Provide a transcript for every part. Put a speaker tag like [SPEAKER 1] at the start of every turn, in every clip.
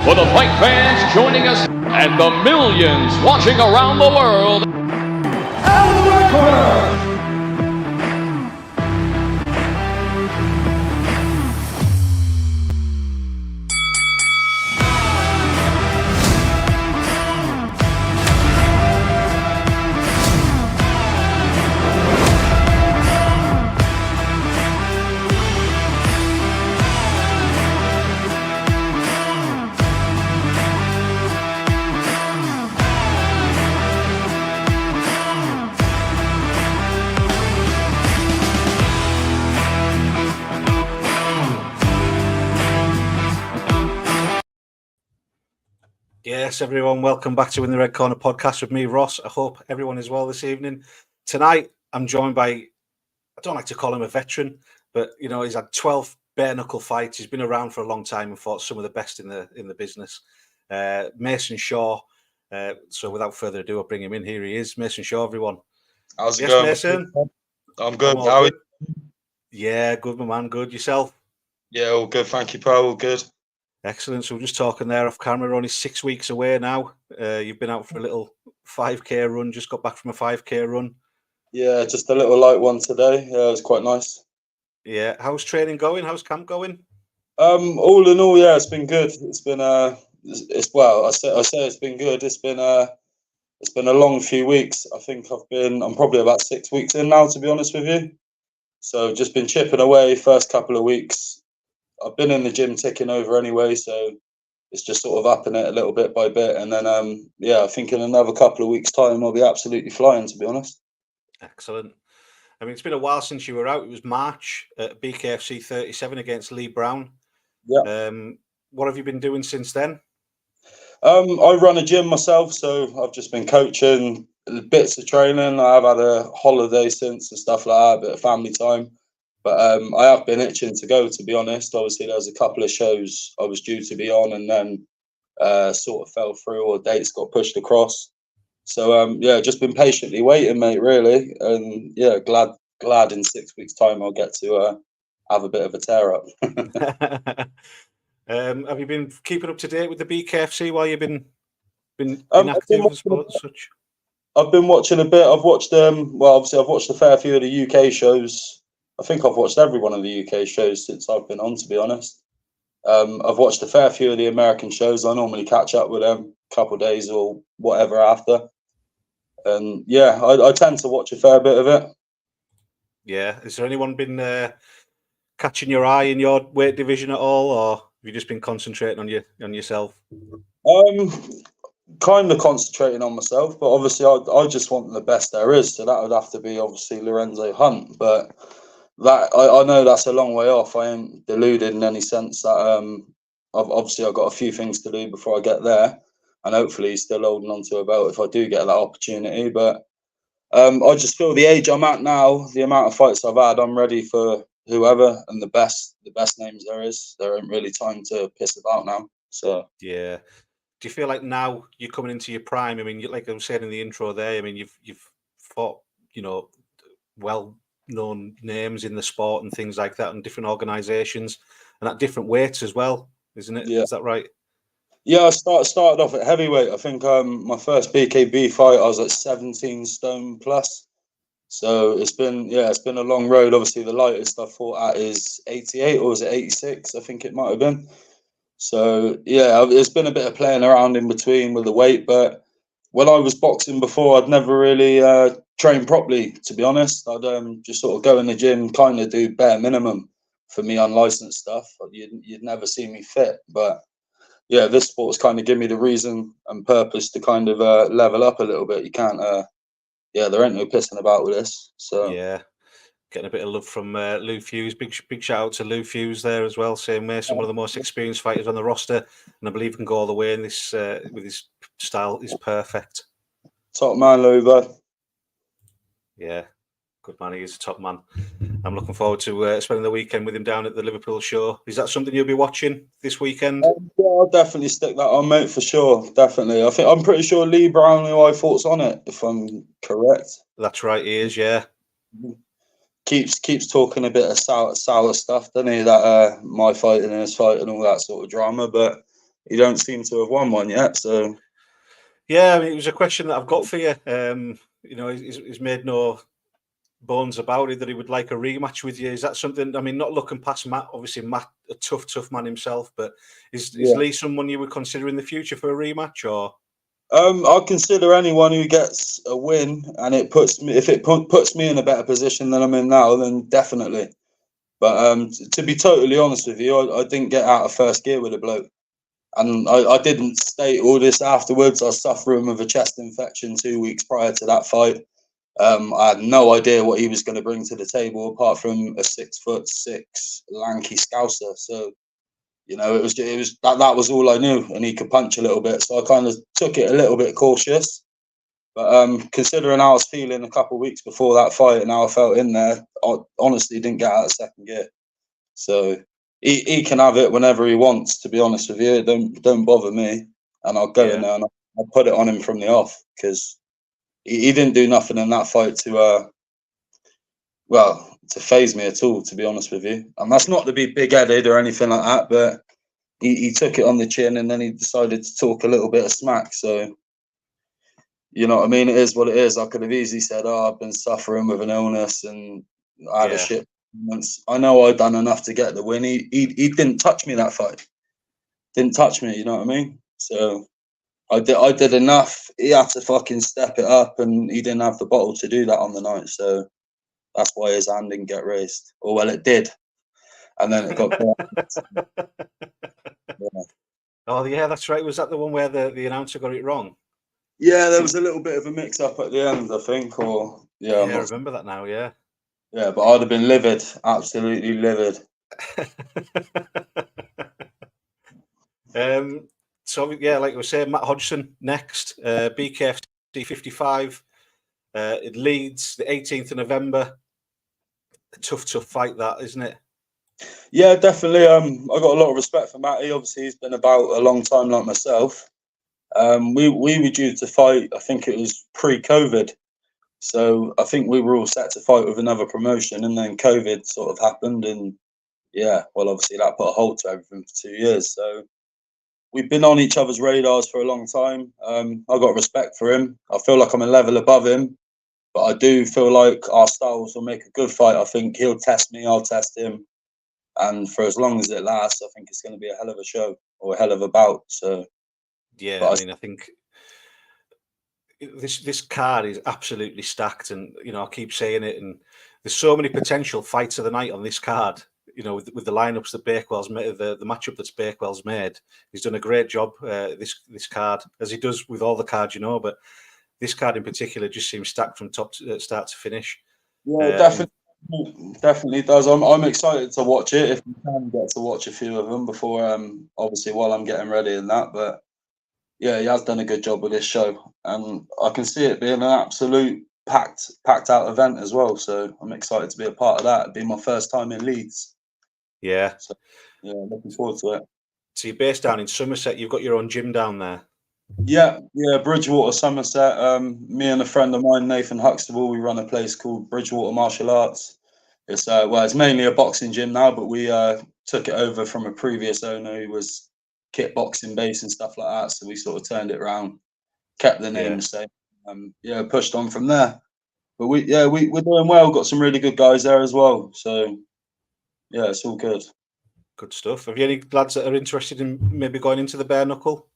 [SPEAKER 1] For the fight fans joining us and the millions watching around the world. In the Red Korner.
[SPEAKER 2] Yes, everyone, welcome back to In The Red Korner podcast with me, Ross. I hope everyone is well this evening. Tonight, I'm joined by, I don't like to call him a veteran, but, you know, he's had 12 bare-knuckle fights. He's been around for a long time and fought some of the best in the business. Mason Shaw. So without further ado, I'll bring him in. Here he is. Mason Shaw, everyone.
[SPEAKER 3] How's it going,
[SPEAKER 2] Mason?
[SPEAKER 3] I'm good.
[SPEAKER 2] How are you? Yeah, good, my man. Good. Yourself?
[SPEAKER 3] Yeah, all good. Thank you, pal. All good.
[SPEAKER 2] Excellent. So we're just talking there off camera. We're only 6 weeks away now. You've been out for a little 5K run. Just got back from a 5K run.
[SPEAKER 3] Yeah, just a little light one today. Yeah, it was quite nice.
[SPEAKER 2] Yeah. How's training going? How's camp going?
[SPEAKER 3] All in all, yeah, it's been good. It's been it's well, I say it's been good. It's been a long few weeks. I think I'm probably about 6 weeks in now, to be honest with you. So just been chipping away first couple of weeks. I've been in the gym ticking over anyway, so it's just sort of upping it a little bit by bit. And then, I think in another couple of weeks' time, I'll be absolutely flying, to be honest.
[SPEAKER 2] Excellent. I mean, it's been a while since you were out. It was March at BKFC 37 against Lee Brown.
[SPEAKER 3] Yeah.
[SPEAKER 2] What have you been doing since then?
[SPEAKER 3] I run a gym myself, so I've just been coaching bits of training. I've had a holiday since and stuff like that, a bit of family time. But I have been itching to go, to be honest. Obviously, there was a couple of shows I was due to be on and then sort of fell through or dates got pushed across. So, just been patiently waiting, mate, really. And, yeah, glad in 6 weeks' time I'll get to have a bit of a tear up.
[SPEAKER 2] Have you been keeping up to date with the BKFC while you've been active in sport and such?
[SPEAKER 3] I've been watching a bit. I've watched obviously I've watched a fair few of the UK shows. I think I've watched every one of the UK shows since I've been on, to be honest. I've watched a fair few of the American shows. I normally catch up with them a couple of days or whatever after. And yeah, I tend to watch a fair bit of it.
[SPEAKER 2] Yeah. Has there anyone been catching your eye in your weight division at all, or have you just been concentrating on yourself?
[SPEAKER 3] Kind of concentrating on myself, but obviously I just want the best there is. So that would have to be obviously Lorenzo Hunt, but that I know that's a long way off. I ain't deluded in any sense that I've got a few things to do before I get there, and hopefully he's still holding on to a belt if I do get that opportunity. But I just feel the age I'm at now, the amount of fights I've had, I'm ready for whoever and the best names there is. There ain't really time to piss about now. So
[SPEAKER 2] yeah. Do you feel like now you're coming into your prime? I mean, like I was saying in the intro there, I mean, you've fought, you know, well-known names in the sport and things like that, and different organisations, and at different weights as well, isn't it?
[SPEAKER 3] Yeah.
[SPEAKER 2] Is that right?
[SPEAKER 3] Yeah, I started off at heavyweight. I think my first BKB fight, I was at 17 stone plus. So it's been a long road. Obviously, the lightest I fought at is 88, or was it 86? I think it might have been. So yeah, it's been a bit of playing around in between with the weight. But when I was boxing before, I'd never really trained properly, to be honest. I'd just sort of go in the gym, kind of do bare minimum for me unlicensed stuff. You'd never see me fit, but yeah, this sport's kind of give me the reason and purpose to kind of level up a little bit. You can't, there ain't no pissing about with this. So
[SPEAKER 2] yeah, getting a bit of love from Lou Fuse. Big shout out to Lou Fuse there as well. Same Mason, one of the most experienced fighters on the roster, and I believe can go all the way in this with his style. Is perfect.
[SPEAKER 3] Top man, Lou, bud.
[SPEAKER 2] Yeah. Good man, he is a top man. I'm looking forward to spending the weekend with him down at the Liverpool show. Is that something you'll be watching this weekend?
[SPEAKER 3] Yeah, I'll definitely stick that on, mate, for sure. Definitely. I'm pretty sure Lee Brown, who I thought's on it, if I'm correct.
[SPEAKER 2] That's right, he is, yeah.
[SPEAKER 3] Keeps talking a bit of sour stuff, doesn't he? That my fighting and his fight and all that sort of drama. But he don't seem to have won one yet. So
[SPEAKER 2] yeah, I mean, it was a question that I've got for you. You know, he's made no bones about it that he would like a rematch with you. Is that something? I mean, not looking past Matt. Obviously, Matt, a tough man himself. But is Lee someone you would consider in the future for a rematch? Or
[SPEAKER 3] I'll consider anyone who gets a win, and it puts me puts me in a better position than I'm in now, then definitely. But to be totally honest with you, I didn't get out of first gear with a bloke. And I didn't state all this afterwards. I was suffering with a chest infection 2 weeks prior to that fight. I had no idea what he was going to bring to the table, apart from a 6'6" lanky scouser. So, you know, it was that was all I knew, and he could punch a little bit. So I kind of took it a little bit cautious. But considering how I was feeling a couple of weeks before that fight and how I felt in there, I honestly didn't get out of second gear. So he can have it whenever he wants. To be honest with you, don't bother me, and I'll go in there and I'll put it on him from the off, because he didn't do nothing in that fight to phase me at all. To be honest with you, and that's not to be big-headed or anything like that, but he took it on the chin, and then he decided to talk a little bit of smack. So, you know what I mean? It is what it is. I could have easily said, "Oh, I've been suffering with an illness and I had a shit." I know I done enough to get the win. He didn't touch me that fight. Didn't touch me. You know what I mean? So I did enough. He had to fucking step it up, and he didn't have the bottle to do that on the night. So that's why his hand didn't get raised. Or well, it did, and then it got. Yeah.
[SPEAKER 2] Oh yeah, that's right. Was that the one where the announcer got it wrong?
[SPEAKER 3] Yeah, there was a little bit of a mix-up at the end, I think. Or
[SPEAKER 2] I remember that now. Yeah.
[SPEAKER 3] Yeah, but I'd have been livid, absolutely livid.
[SPEAKER 2] So yeah, like we were saying, Matt Hodgson next, BKFC 55. It leads the 18th of November. A tough fight, that, isn't it?
[SPEAKER 3] Yeah, definitely. I got a lot of respect for Matty. Obviously, he's been about a long time, like myself. We were due to fight. I think it was pre-COVID, so I think we were all set to fight with another promotion, and then COVID sort of happened, and yeah, well, obviously that put a halt to everything for 2 years. So we've been on each other's radars for a long time. I got respect for him. I feel like I'm a level above him, but I do feel like our styles will make a good fight. I think he'll test me, I'll test him, and for as long as it lasts, I think it's going to be a hell of a show or a hell of a bout. So
[SPEAKER 2] yeah, I mean, I think this card is absolutely stacked, and you know, I keep saying it, and there's so many potential fights of the night on this card. You know, with the lineups that Bakewell's made, the matchup that's Bakewell's made, he's done a great job. This card, as he does with all the cards, you know, but this card in particular just seems stacked from start to finish.
[SPEAKER 3] Yeah, definitely does. I'm excited to watch it if we can get to watch a few of them before, obviously while I'm getting ready and that. But yeah, he has done a good job with this show, and I can see it being an absolute packed out event as well. So I'm excited to be a part of that. It'd be my first time in Leeds.
[SPEAKER 2] Yeah.
[SPEAKER 3] So yeah, looking forward to it.
[SPEAKER 2] So you're based down in Somerset. You've got your own gym down there.
[SPEAKER 3] Yeah, Bridgewater, Somerset. Me and a friend of mine, Nathan Huxtable, we run a place called Bridgewater Martial Arts. It's it's mainly a boxing gym now, but we took it over from a previous owner who was kickboxing based and stuff like that. So we sort of turned it around, kept the name the same. Pushed on from there. But we're doing well. Got some really good guys there as well. So yeah, it's all good.
[SPEAKER 2] Good stuff. Have you any lads that are interested in maybe going into the bare knuckle?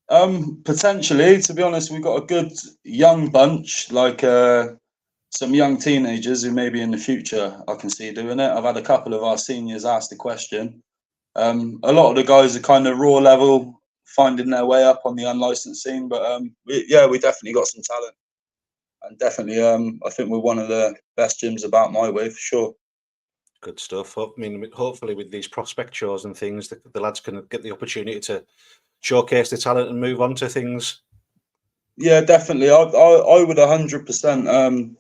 [SPEAKER 3] Potentially, to be honest, we've got a good young bunch, like some young teenagers who maybe in the future I can see doing it. I've had a couple of our seniors ask the question. A lot of the guys are kind of raw level, finding their way up on the unlicensed scene, but we definitely got some talent, and definitely I think we're one of the best gyms about my way for sure.
[SPEAKER 2] Good stuff. I mean, hopefully with these prospect shows and things, the lads can get the opportunity to showcase the talent and move on to things. Yeah,
[SPEAKER 3] definitely. I would 100%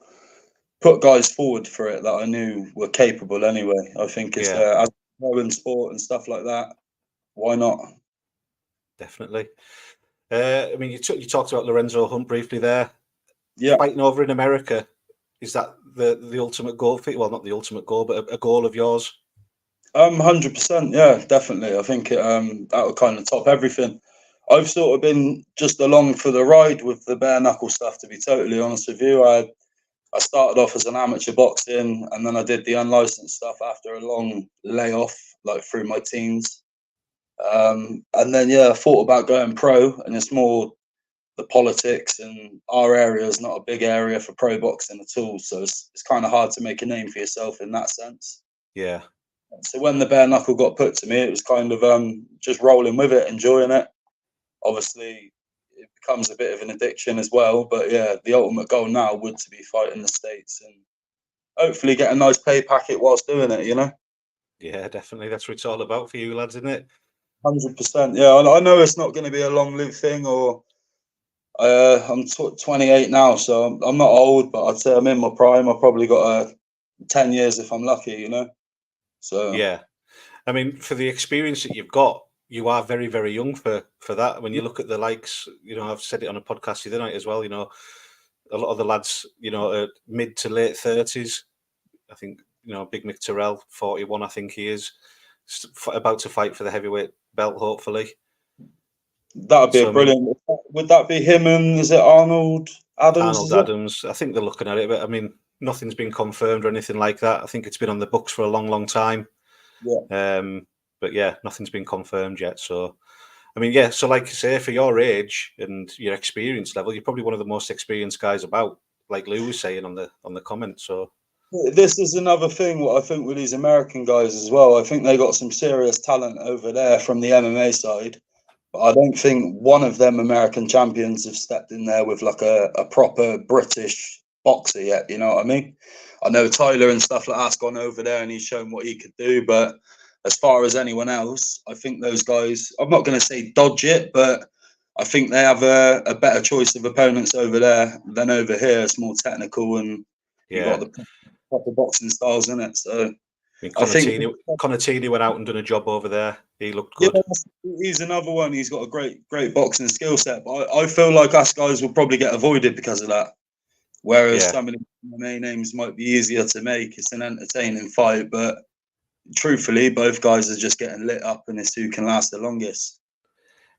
[SPEAKER 3] put guys forward for it that I knew were capable anyway. I think it's as in sport and stuff like that. Why not?
[SPEAKER 2] Definitely. I mean, you talked about Lorenzo Hunt briefly there.
[SPEAKER 3] Yeah,
[SPEAKER 2] fighting over in America, is that the ultimate goal for you? Well, not the ultimate goal, but a goal of yours?
[SPEAKER 3] 100%, yeah, definitely. I think that would kind of top everything. I've sort of been just along for the ride with the bare knuckle stuff, to be totally honest with you. I started off as an amateur boxing, and then I did the unlicensed stuff after a long layoff, like through my teens. And then, yeah, I thought about going pro, and it's more the politics, and our area is not a big area for pro boxing at all. So it's kind of hard to make a name for yourself in that sense.
[SPEAKER 2] Yeah.
[SPEAKER 3] So when the bare knuckle got put to me, it was kind of just rolling with it, enjoying it. Obviously, it becomes a bit of an addiction as well. But yeah, the ultimate goal now would to be fighting the States and hopefully get a nice pay packet whilst doing it, you know?
[SPEAKER 2] Yeah, definitely. That's what it's all about for you lads, isn't it?
[SPEAKER 3] 100%. Yeah, I know it's not going to be a long-lived thing, or I'm 28 now, so I'm not old, but I'd say I'm in my prime. I've probably got 10 years if I'm lucky, you know? So
[SPEAKER 2] Yeah. I mean, for the experience that you've got, you are very, very young for that. When you look at the likes, I've said it on a podcast the other night as well, a lot of the lads, are mid to late 30s. I think, Big Mick Terrell, 41, I think he is, about to fight for the heavyweight belt, hopefully.
[SPEAKER 3] that'd be a brilliant. Would that be him and is it Arnold Adams?
[SPEAKER 2] Arnold Adams. I think they're looking at it, but I mean, nothing's been confirmed or anything like that. I think it's been on the books for a long, long time.
[SPEAKER 3] Yeah.
[SPEAKER 2] But yeah, nothing's been confirmed yet. So, I mean, yeah. So, like you say, for your age and your experience level, you're probably one of the most experienced guys about. Like Lou was saying on the comment. So,
[SPEAKER 3] this is another thing. What I think with these American guys as well. I think they got some serious talent over there from the MMA side. But I don't think one of them American champions have stepped in there with like a proper British boxer yet. You know what I mean? I know Tyler and stuff like that's gone over there and he's shown what he could do, but as far as anyone else, I think those guys, I'm not going to say dodge it, but I think they have a better choice of opponents over there than over here. It's more technical and you got the proper boxing styles in it. So I think
[SPEAKER 2] Conatini went out and done a job over there. He looked good.
[SPEAKER 3] Yeah, he's another one. He's got a great boxing skill set. But I feel like us guys will probably get avoided because of that. Whereas some of the main names might be easier to make. It's an entertaining fight, but truthfully, both guys are just getting lit up, and it's who can last the longest.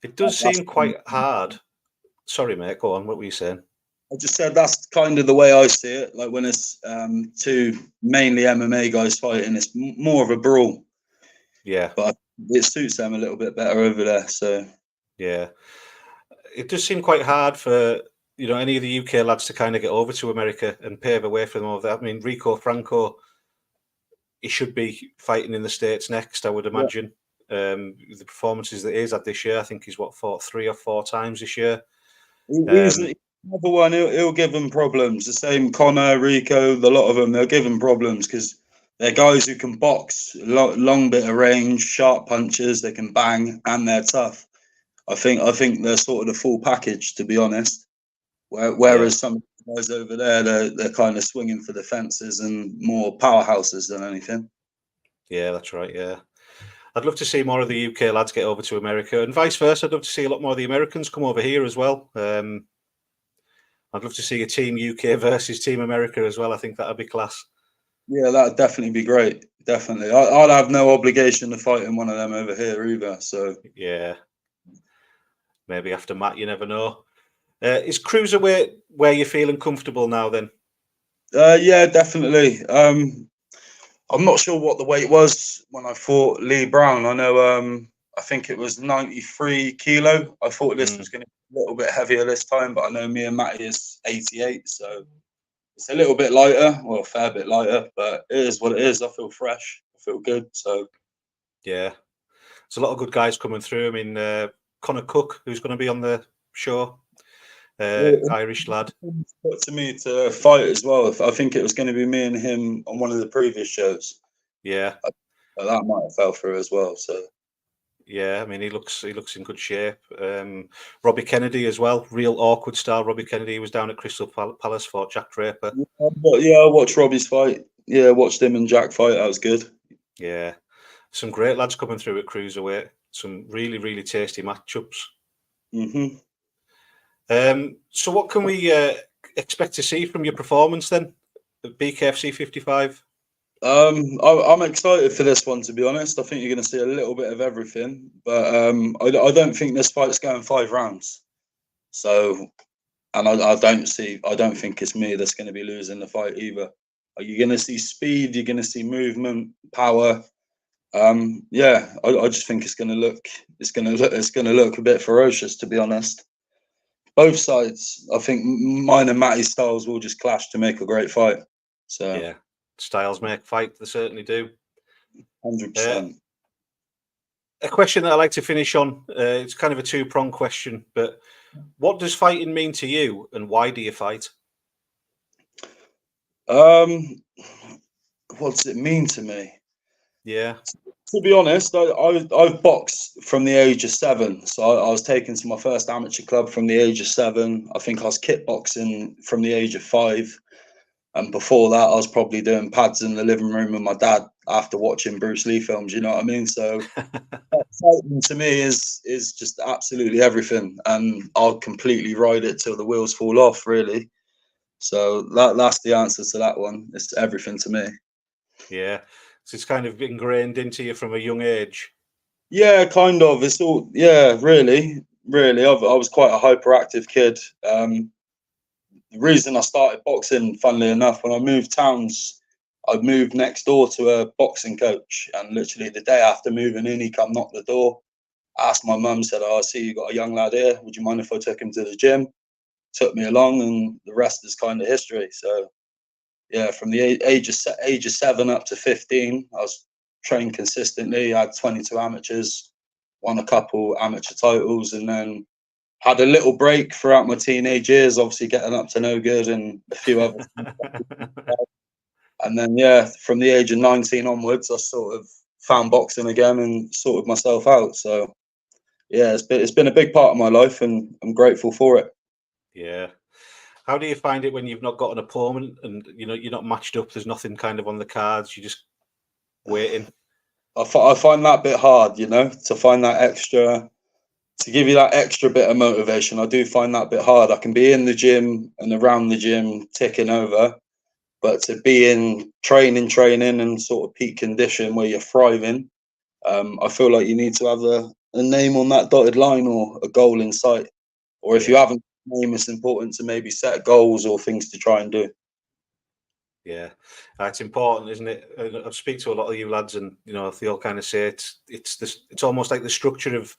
[SPEAKER 2] It does seem quite hard. Sorry, mate. Go on. What were you saying?
[SPEAKER 3] I just said that's kind of the way I see it. Like when it's two mainly MMA guys fighting, it's more of a brawl.
[SPEAKER 2] Yeah,
[SPEAKER 3] but it suits them a little bit better over there. So
[SPEAKER 2] yeah, it does seem quite hard for any of the UK lads to kind of get over to America and pave a way for them over there. I mean, Rico Franco, he should be fighting in the States next, I would imagine. Yeah. The performances that he's had this year, I think he's fought 3 or 4 times this year.
[SPEAKER 3] He's another one. He'll give them problems. The same Connor, Rico, the lot of them. They'll give them problems because they're guys who can box, long bit of range, sharp punches. They can bang, and they're tough. I think they're sort of the full package, to be honest. Whereas some guys over there, they're kind of swinging for the fences and more powerhouses than anything.
[SPEAKER 2] Yeah, that's right. Yeah, I'd love to see more of the UK lads get over to America, and vice versa. I'd love to see a lot more of the Americans come over here as well. I'd love to see a Team UK versus Team America as well. I think that'd be class.
[SPEAKER 3] Yeah, that'd definitely be great. Definitely, I'd have no obligation to fight in one of them over here either. So
[SPEAKER 2] yeah, maybe after Matt, you never know. Is cruiserweight where you're feeling comfortable now? Then,
[SPEAKER 3] yeah, definitely. I'm not sure what the weight was when I fought Lee Brown. I know, I think it was 93 kilo. I thought this was going to be a little bit heavier this time, but I know me and Matty is 88, so it's a little bit lighter, well, a fair bit lighter, but it is what it is. I feel fresh. I feel good. So,
[SPEAKER 2] yeah, there's a lot of good guys coming through. I mean, Connor Cook, who's going to be on the show. Irish lad.
[SPEAKER 3] Put to me to fight as well. I think it was going to be me and him on one of the previous shows.
[SPEAKER 2] Yeah,
[SPEAKER 3] but that might have fell through as well. So
[SPEAKER 2] yeah, I mean he looks in good shape. Robbie Kennedy as well, real awkward style. Robbie Kennedy was down at Crystal Palace, fought Jack Draper.
[SPEAKER 3] Yeah, I watched Robbie's fight. Yeah, watched him and Jack fight. That was good.
[SPEAKER 2] Yeah, some great lads coming through at cruiserweight. Some really, really tasty matchups.
[SPEAKER 3] Mm-hmm.
[SPEAKER 2] So what can we expect to see from your performance then at BKFC 55?
[SPEAKER 3] I'm excited for this one, to be honest. I think you're going to see a little bit of everything, but I don't think this fight's going 5 rounds. So, and I don't think it's me that's going to be losing the fight either. Are you going to see speed? You're going to see movement, power. Yeah, I just think it's going to look a bit ferocious, to be honest. Both sides, I think mine and Matty's styles will just clash to make a great fight. So
[SPEAKER 2] yeah, styles make fight. They certainly do.
[SPEAKER 3] 100%.
[SPEAKER 2] A question that I like to finish on. It's kind of a two-pronged question, but what does fighting mean to you, and why do you fight?
[SPEAKER 3] What does it mean to me?
[SPEAKER 2] Yeah.
[SPEAKER 3] To be honest, I've boxed from the age of 7. So I was taken to my first amateur club from the age of 7. I think I was kickboxing from the age of 5. And before that, I was probably doing pads in the living room with my dad after watching Bruce Lee films. You know what I mean? So fighting to me is just absolutely everything. And I'll completely ride it till the wheels fall off, really. So that's the answer to that one. It's everything to me.
[SPEAKER 2] Yeah. So it's kind of ingrained into you from a young age.
[SPEAKER 3] Yeah, kind of. It's all, yeah, really. I was quite a hyperactive kid. The reason I started boxing, funnily enough, when I moved towns, I moved next door to a boxing coach, and literally the day after moving in, he come knock the door, asked my mum, said, "Oh, I see you got a young lad here. Would you mind if I took him to the gym?" Took me along, and the rest is kind of history. So yeah, from the age of 7 up to 15, I was trained consistently. I had 22 amateurs, won a couple amateur titles, and then had a little break throughout my teenage years, obviously getting up to no good and a few other things. And then, yeah, from the age of 19 onwards, I sort of found boxing again and sorted myself out. So yeah, it's been a big part of my life, and I'm grateful for it.
[SPEAKER 2] Yeah. How do you find it when you've not got an opponent and you're not matched up? There's nothing kind of on the cards. You're just waiting.
[SPEAKER 3] I find that bit hard, to find that extra, to give you that extra bit of motivation. I do find that bit hard. I can be in the gym and around the gym ticking over, but to be in training and sort of peak condition where you're thriving, I feel like you need to have a name on that dotted line or a goal in sight. Or if you haven't a name, it's important to maybe set goals or things to try and do.
[SPEAKER 2] Yeah, it's important, isn't it? I speak to a lot of you lads, and they all kind of say it's almost like the structure of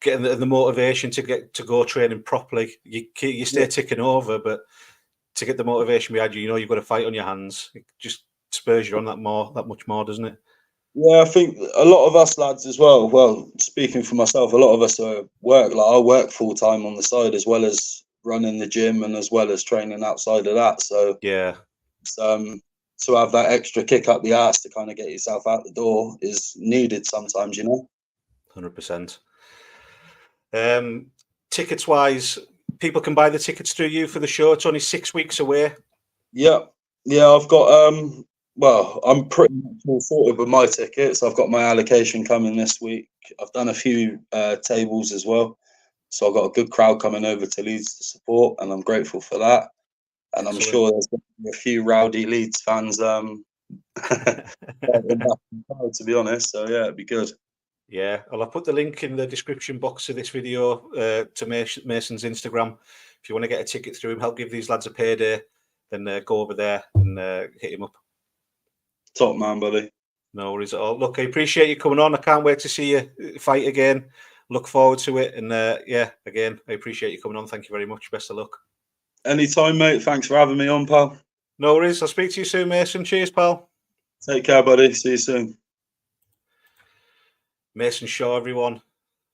[SPEAKER 2] getting the motivation to go training properly. You stay ticking over, but to get the motivation behind you, you've got a fight on your hands. It just spurs you on that much more, doesn't it?
[SPEAKER 3] Yeah, I think a lot of us lads as well. Well, speaking for myself, a lot of us I work full time on the side, as well as running the gym and as well as training outside of that. So
[SPEAKER 2] yeah,
[SPEAKER 3] to have that extra kick up the ass to kind of get yourself out the door is needed sometimes,
[SPEAKER 2] 100%. Tickets wise, people can buy the tickets through you for the show. It's only 6 weeks away.
[SPEAKER 3] Yeah, I've got well, I'm pretty much all sorted with my tickets. I've got my allocation coming this week. I've done a few tables as well, so I've got a good crowd coming over to Leeds to support, and I'm grateful for that. And I'm sure there's going to be a few rowdy Leeds fans to be honest. So yeah, it'd be good.
[SPEAKER 2] Yeah, well, I'll put the link in the description box of this video to Mason's Instagram. If you want to get a ticket through him, help give these lads a payday, then go over there and hit him up.
[SPEAKER 3] Top man, buddy.
[SPEAKER 2] No worries at all. Look, I appreciate you coming on. I can't wait to see you fight again. Look forward to it. And again, I appreciate you coming on. Thank you very much. Best of luck.
[SPEAKER 3] Anytime, mate. Thanks for having me on, pal.
[SPEAKER 2] No worries. I'll speak to you soon, Mason. Cheers, pal.
[SPEAKER 3] Take care, buddy. See you soon.
[SPEAKER 2] Mason Shaw, everyone.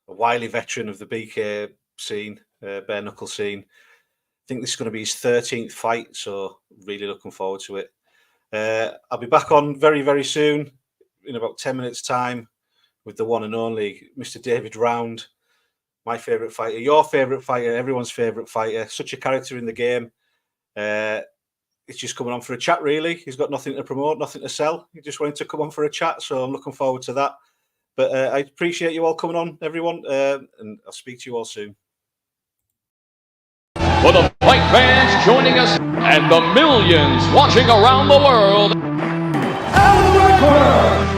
[SPEAKER 2] A wily veteran of the BK scene, bare knuckle scene. I think this is going to be his 13th fight, so really looking forward to it. I'll be back on very, very soon, in about 10 minutes' time, with the one and only Mr. David Round, my favourite fighter, your favourite fighter, everyone's favourite fighter, such a character in the game. It's just coming on for a chat, really. He's got nothing to promote, nothing to sell. He just wanted to come on for a chat, so I'm looking forward to that. But I appreciate you all coming on, everyone, and I'll speak to you all soon.
[SPEAKER 1] For the fight fans joining us and the millions watching around the world, Korner.